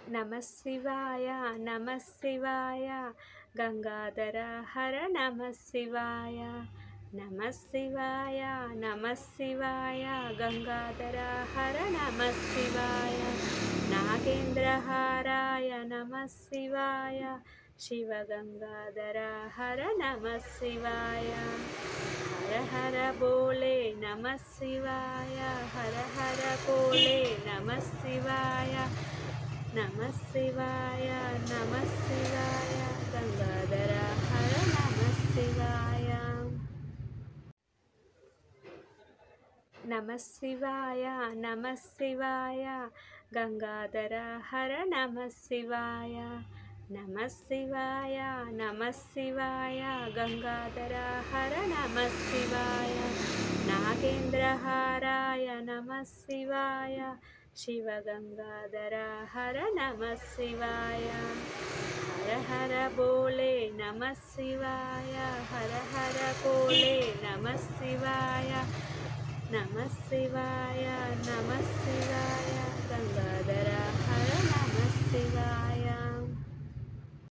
నమ శివాయ నమ శివాయ గంగాధర హర నమ శివాయ నమ శివాయ నమ శివాయ గంగాధర హర నమ శివాయ నాగేంద్రహారాయ నమ శివాయ శివ గంగాధర హర నమ శివాయ హర హర బోలే నమ శివాయ హర హర బోలే నమ శివాయ నమ శివాయ నమ శివాయ గంగాధర హర నమ శివాయ నమ శివాయ నమ శివాయ గంగాధర హర నమ శివాయ నమ శివాయ నమ శివాయ గంగాధర హర నమ శివాయ నాగేంద్రహారాయ నమ శివాయ శివ గంగాధర హర నమ శివాయ హర హర బోలే నమ శివాయ హర హర బోలే నమ శివాయ నమ శివాయ నమ శివాయ